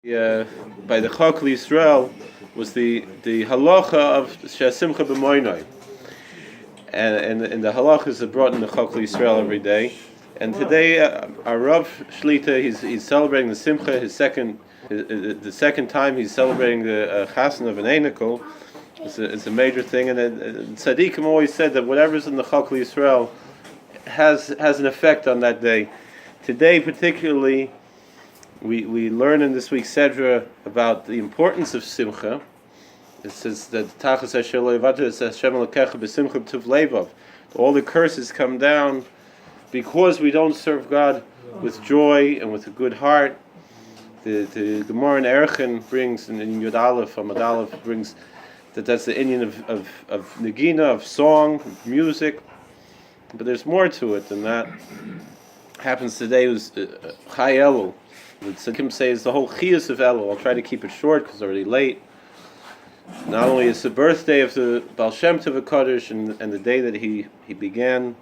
By the Chokli Yisrael was the halacha of Simcha b'moinoi, and the halachas are brought in the Chokli Yisrael every day. And today, our Rav Shlita, he's celebrating the Simcha, the second time he's celebrating the Chasna of an Einikel. It's a major thing, and Tzaddikim always said that whatever's in the Chokli Yisrael has an effect on that day. Today, particularly, we learn in this week's Sedra about the importance of Simcha. It says that all the curses come down because we don't serve God with joy and with a good heart. The Gemara in Erchen brings, in Yud Aleph, Amud Aleph, brings that's the Indian of Negina, of song, of music. But there's more to it than that. Happens today was Chai Elul. The Tzaddikim say is the whole Chiyus of Elul. I'll try to keep it short because it's already late. Not only is the birthday of the Baal Shem Tov HaKadosh and the day that he began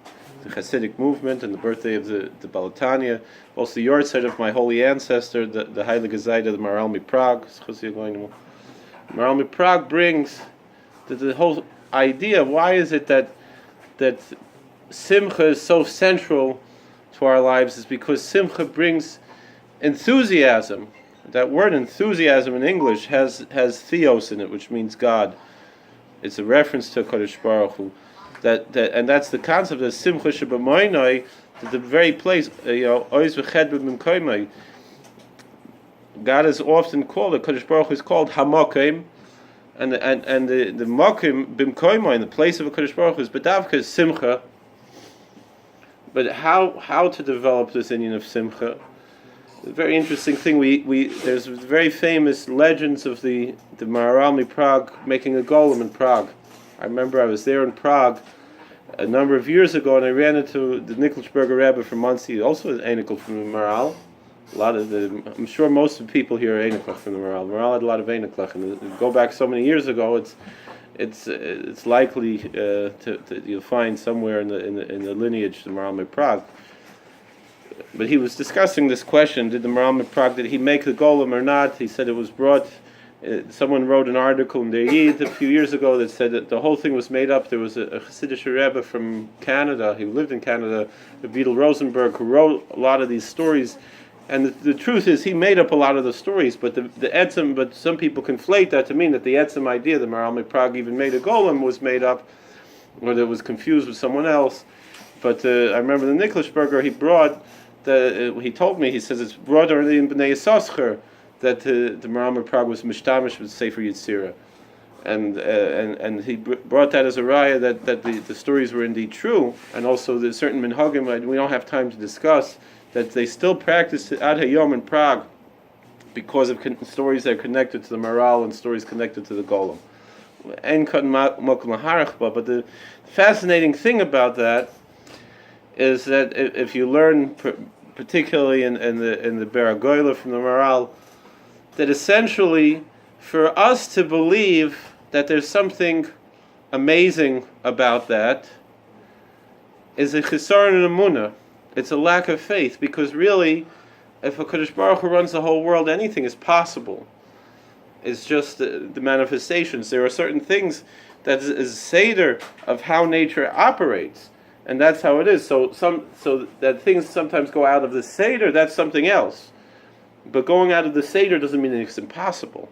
the Hasidic movement, and the birthday of the Balatanya, also the yahrzeit of my holy ancestor, the Heilige Zayda, the Maharal MiPrague. Maharal MiPrague brings the whole idea. Why is it that Simcha is so central to our lives? Is because Simcha brings enthusiasm. That word enthusiasm in English has theos in it, which means God. It's a reference to Kadosh Baruch Hu. And that's the concept of Simcha Shebamoinoi, that the very place, Oiz v'ched b'mkoimai. God is often called, Kadosh Baruch Hu is called Hamokim, and the Mokim b'mkoimai, in the place of a Kadosh Baruch Hu, is B'davka Simcha. But how to develop this Indian of Simcha? A very interesting thing. There's very famous legends of the Maharal MiPrague making a golem in Prague. I remember I was there in Prague a number of years ago, and I ran into the Nikolsberger Rebbe from Muncie, also an Einikel from the Maharal. I'm sure most of the people here are Einikel from the Maharal. Maharal had a lot of Einiklach, and go back so many years ago, it's likely to you'll find somewhere in the lineage the Maharal MiPrague. But he was discussing this question: did the Maharal MiPrague, did he make the golem or not? He said it was brought. Someone wrote an article in the Yid a few years ago that said that the whole thing was made up. There was a Hasidic Rebbe from Canada. He lived in Canada, Vidal Rosenberg, who wrote a lot of these stories. And the truth is, he made up a lot of the stories. But but some people conflate that to mean that the etzem idea that Maharal MiPrague even made a golem was made up, or that it was confused with someone else. But I remember the Nikolsberger he told me, he says it's brought already in Bnei Yissaschar that the Maharal MiPrague was mishtamish with Sefer Yetzirah, and he brought that as a raya that the stories were indeed true, and also there's certain minhagim we don't have time to discuss that they still practice ad hayom in Prague because of stories that are connected to the Maharal and stories connected to the Golem. But the fascinating thing about that is that if you learn, particularly in the Beragoyla from the Maharal, that essentially for us to believe that there's something amazing about that is a chisaron in emunah. It's a lack of faith, because really, if a Kadosh Baruch Hu runs the whole world, anything is possible. It's just the manifestations. There are certain things that is seder of how nature operates, and that's how it is. So that things sometimes go out of the seder, that's something else. But going out of the Seder doesn't mean it's impossible.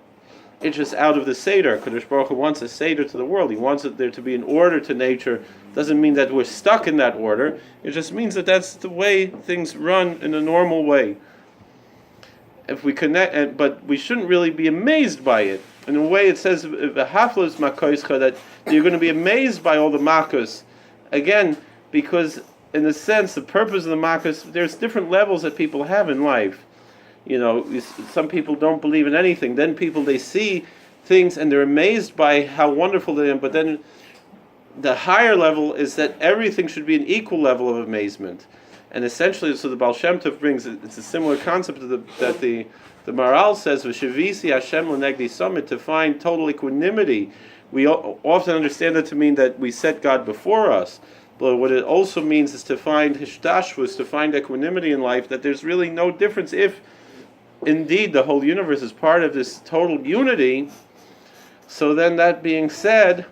It's just out of the Seder. Kadosh Baruch Hu wants a Seder to the world. He wants there to be an order to nature. Doesn't mean that we're stuck in that order. It just means that that's the way things run in a normal way. If we connect, but we shouldn't really be amazed by it. In a way, it says v'haflos makoischa, that you're going to be amazed by all the makkos. Again, because in a sense, the purpose of the makkos, there's different levels that people have in life. Some people don't believe in anything. Then they see things and they're amazed by how wonderful they are. But then the higher level is that everything should be an equal level of amazement. And essentially, so the Baal Shem Tov brings, it's a similar concept that the Maharal says, V'shivisi Hashem l'negdi summit, to find total equanimity. We often understand that to mean that we set God before us. But what it also means is to find hishtashvus, to find equanimity in life, that there's really no difference if indeed the whole universe is part of this total unity. So then, that being said,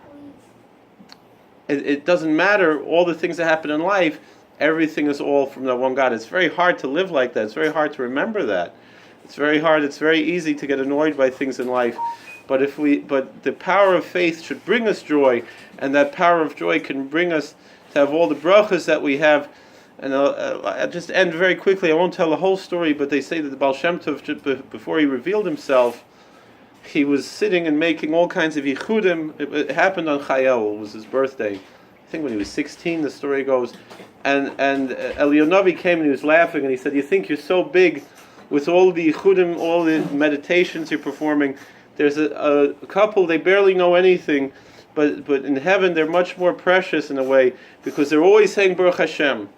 it doesn't matter all the things that happen in life. Everything is all from that one God. It's very hard to live like that. It's very hard to remember that. It's very hard. It's very easy to get annoyed by things in life. But the power of faith should bring us joy, and that power of joy can bring us to have all the brachas that we have. And I'll just end very quickly. I won't tell the whole story, but they say that the Baal Shem Tov, before he revealed himself, he was sitting and making all kinds of yichudim. It happened on Chayel. It was his birthday. I think when he was 16, the story goes. And Elionavi came and he was laughing, and he said, "You think you're so big with all the yichudim, all the meditations you're performing? There's a couple, they barely know anything, but in heaven they're much more precious in a way, because they're always saying Baruch Hashem."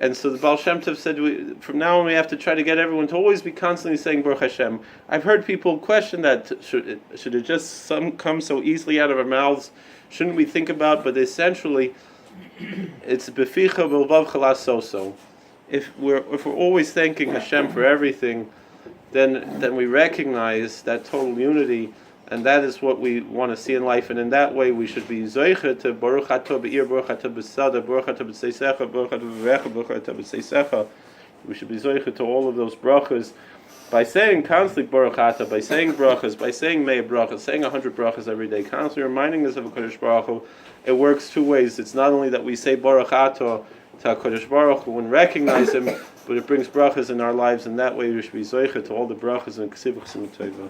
And so the Baal Shem Tov said, from now on we have to try to get everyone to always be constantly saying Baruch Hashem. I've heard people question that, should it just come so easily out of our mouths? Shouldn't we think about? But essentially, it's beficha b'lvav chalas so. If we're always thanking Hashem for everything, then we recognize that total unity, and that is what we want to see in life. And in that way, we should be zoicha to Baruch Atah Be'ir, Baruch Atah B'Sada, Baruch Atah B'Seisecha, Baruch Atah B'Vecha, Baruch Atah B'Seisecha. We should be zoicha to all of those brachas by saying constantly Baruch Atah, by saying brachas, by saying Mei brachas, saying 100 brachas every day, constantly reminding us of a Kodesh Baruch Hu. It works two ways. It's not only that we say Baruch Atah to HaKadosh Baruch Hu and recognize Him, but it brings brachas in our lives, and that way we should be zoicha to all the brachas and ksibachs and teva.